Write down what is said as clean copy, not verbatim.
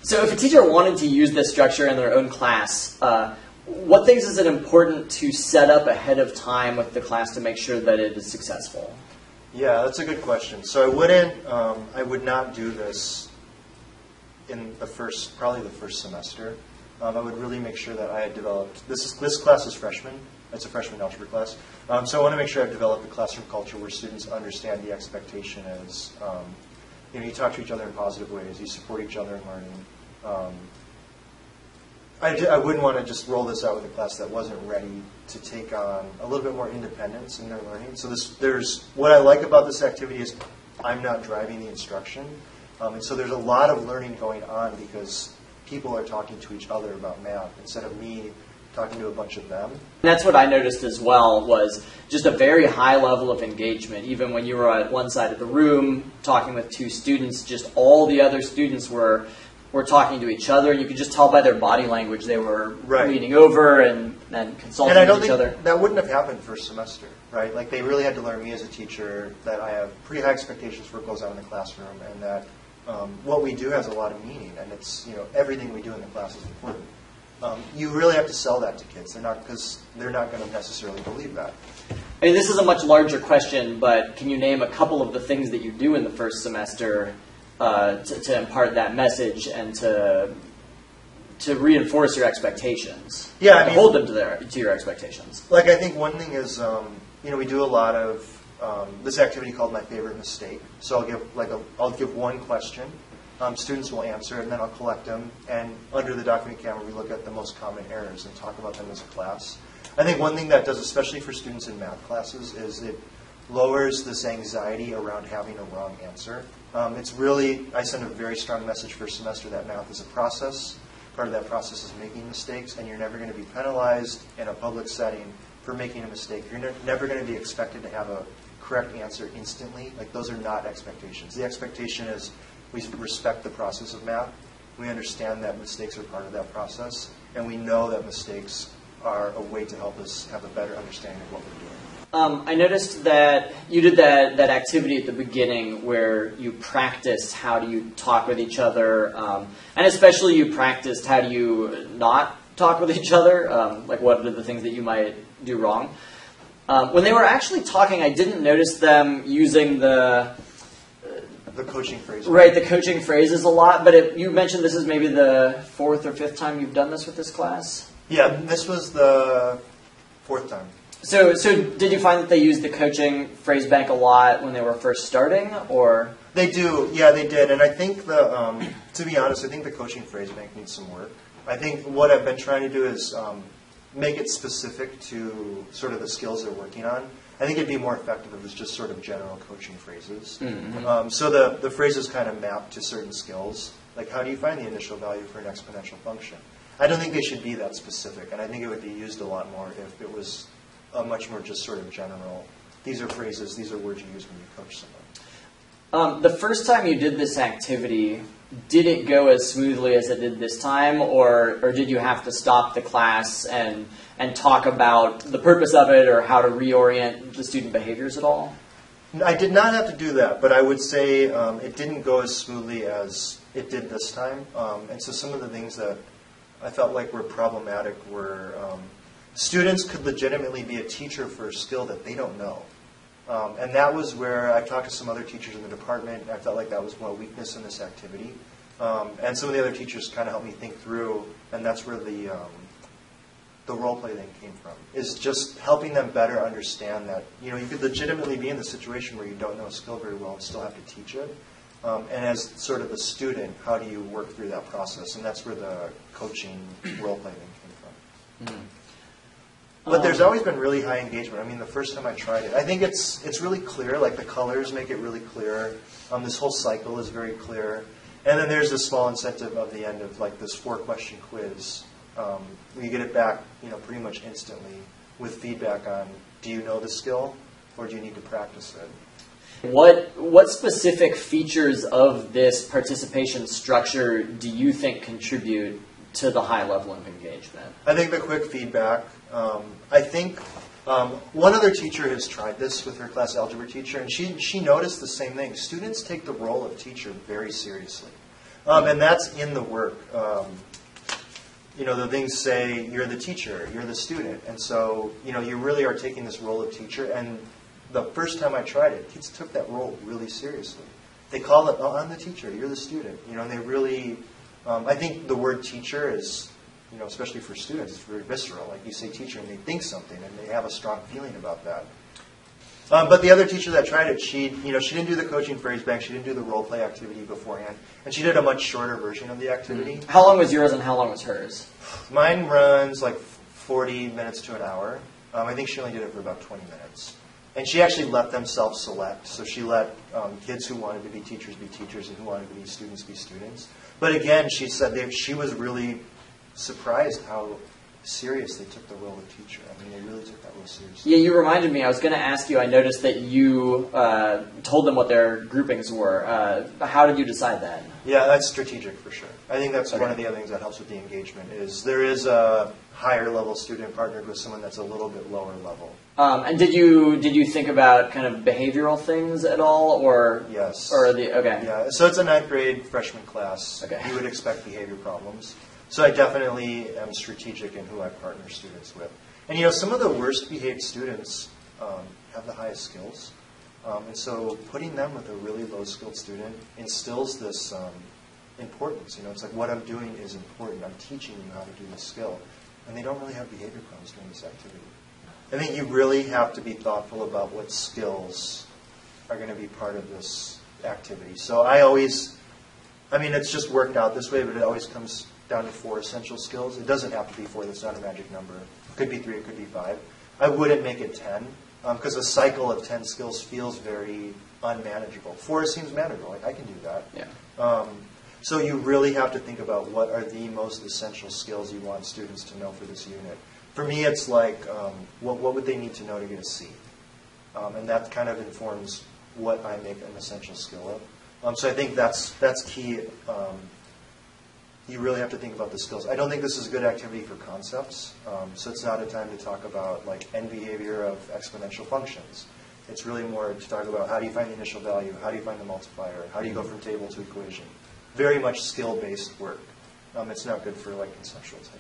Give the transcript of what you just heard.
So if a teacher wanted to use this structure in their own class, what things is it important to set up ahead of time with the class to make sure that it is successful? Yeah, that's a good question. So I would not do this in probably the first semester. I would really make sure that I had developed, this class is freshman, it's a freshman algebra class. So I want to make sure I've developed a classroom culture where students understand the expectation is, you talk to each other in positive ways, you support each other in learning. I wouldn't want to just roll this out with a class that wasn't ready to take on a little bit more independence in their learning. So what I like about this activity is I'm not driving the instruction. And so there's a lot of learning going on because people are talking to each other about math instead of me talking to a bunch of them. And that's what I noticed as well, was just a very high level of engagement. Even when you were at one side of the room talking with two students, just all the other students were talking to each other. You could just tell by their body language they were leaning over and consulting with each other. And I don't think that wouldn't have happened first semester, right? Like they really had to learn me as a teacher, that I have pretty high expectations for what goes on in the classroom, and that what we do has a lot of meaning, and it's, everything we do in the class is important. You really have to sell that to kids. Because they're not going to necessarily believe that. I mean, this is a much larger question, but can you name a couple of the things that you do in the first semester to impart that message and to reinforce your expectations? Yeah, I mean, hold them to your expectations. Like, I think one thing is, we do a lot of this activity called My Favorite Mistake. So I'll give one question. Students will answer it, and then I'll collect them. And under the document camera, we look at the most common errors and talk about them as a class. I think one thing that does, especially for students in math classes, is it lowers this anxiety around having a wrong answer. I send a very strong message first semester that math is a process. Part of that process is making mistakes, and you're never going to be penalized in a public setting for making a mistake. You're never going to be expected to have a correct answer instantly. Like, those are not expectations. The expectation is we respect the process of math. We understand that mistakes are part of that process, and we know that mistakes are a way to help us have a better understanding of what we're doing. I noticed that you did that activity at the beginning where you practiced how do you talk with each other, and especially you practiced how do you not talk with each other, like what are the things that you might do wrong. When they were actually talking, I didn't notice them using the coaching phrases. Right, the coaching phrases a lot, but you mentioned this is maybe the fourth or fifth time you've done this with this class? Yeah, this was the fourth time. So did you find that they used the coaching phrase bank a lot when they were first starting, or? They do, yeah, they did. And I think to be honest, I think the coaching phrase bank needs some work. I think what I've been trying to do is make it specific to sort of the skills they're working on. I think it'd be more effective if it was just sort of general coaching phrases. Mm-hmm. So the phrases kind of map to certain skills, like how do you find the initial value for an exponential function? I don't think they should be that specific, and I think it would be used a lot more if it was a much more just sort of general, these are phrases, these are words you use when you coach someone. The first time you did this activity, did it go as smoothly as it did this time, or did you have to stop the class and talk about the purpose of it or how to reorient the student behaviors at all? I did not have to do that, but I would say it didn't go as smoothly as it did this time. And so some of the things that I felt like were problematic were students could legitimately be a teacher for a skill that they don't know. And that was where I talked to some other teachers in the department. I felt like that was one weakness in this activity. And some of the other teachers kind of helped me think through, and that's where the role play thing came from, is just helping them better understand that, you could legitimately be in the situation where you don't know a skill very well and still have to teach it. And as sort of a student, how do you work through that process? And that's where the coaching role play thing came from. Mm-hmm. But there's always been really high engagement. I mean, the first time I tried it, I think it's really clear. Like, the colors make it really clear. This whole cycle is very clear. And then there's this small incentive of the end of, like, this 4-question quiz. Where you get it back, pretty much instantly with feedback on, do you know the skill or do you need to practice it? What specific features of this participation structure do you think contribute to the high level of engagement? I think the quick feedback. I think one other teacher has tried this with her class algebra teacher, and she noticed the same thing. Students take the role of teacher very seriously. And that's in the work. The things say you're the teacher, you're the student. And so, you really are taking this role of teacher. And the first time I tried it, kids took that role really seriously. They call it, oh, I'm the teacher, you're the student. And they really, I think the word teacher is, especially for students, it's very visceral. Like you say teacher and they think something and they have a strong feeling about that. But the other teacher that tried it, she didn't do the coaching phrase bank, she didn't do the role play activity beforehand, and she did a much shorter version of the activity. How long was yours and how long was hers? Mine runs like 40 minutes to an hour. I think she only did it for about 20 minutes. And she actually let them self-select. So she let kids who wanted to be teachers and who wanted to be students. But again, she said she was really surprised how serious they took the role of teacher. I mean, they really took that role seriously. Yeah, you reminded me. I was going to ask you, I noticed that you told them what their groupings were. How did you decide that? Yeah, that's strategic for sure. I think that's one of the other things that helps with the engagement is there is a higher level student partnered with someone that's a little bit lower level. And did you think about kind of behavioral things at all, or yes, okay, yeah. So it's a 9th grade freshman class. Okay. You would expect behavior problems. So I definitely am strategic in who I partner students with. And some of the worst behaved students have the highest skills. And so putting them with a really low skilled student instills this importance. It's like what I'm doing is important. I'm teaching you how to do this skill. And they don't really have behavior problems during this activity. I think you really have to be thoughtful about what skills are going to be part of this activity. So it's just worked out this way, but it always comes down to 4 essential skills. It doesn't have to be 4. That's not a magic number. It could be 3. It could be 5. I wouldn't make it 10 because a cycle of 10 skills feels very unmanageable. 4 seems manageable. Like, I can do that. Yeah. So you really have to think about what are the most essential skills you want students to know for this unit. For me, it's like, what would they need to know to get a C? And that kind of informs what I make an essential skill of. So I think that's key. You really have to think about the skills. I don't think this is a good activity for concepts. So it's not a time to talk about like end behavior of exponential functions. It's really more to talk about how do you find the initial value, how do you find the multiplier, how do you go from table to equation. Very much skill-based work. It's not good for like conceptual type.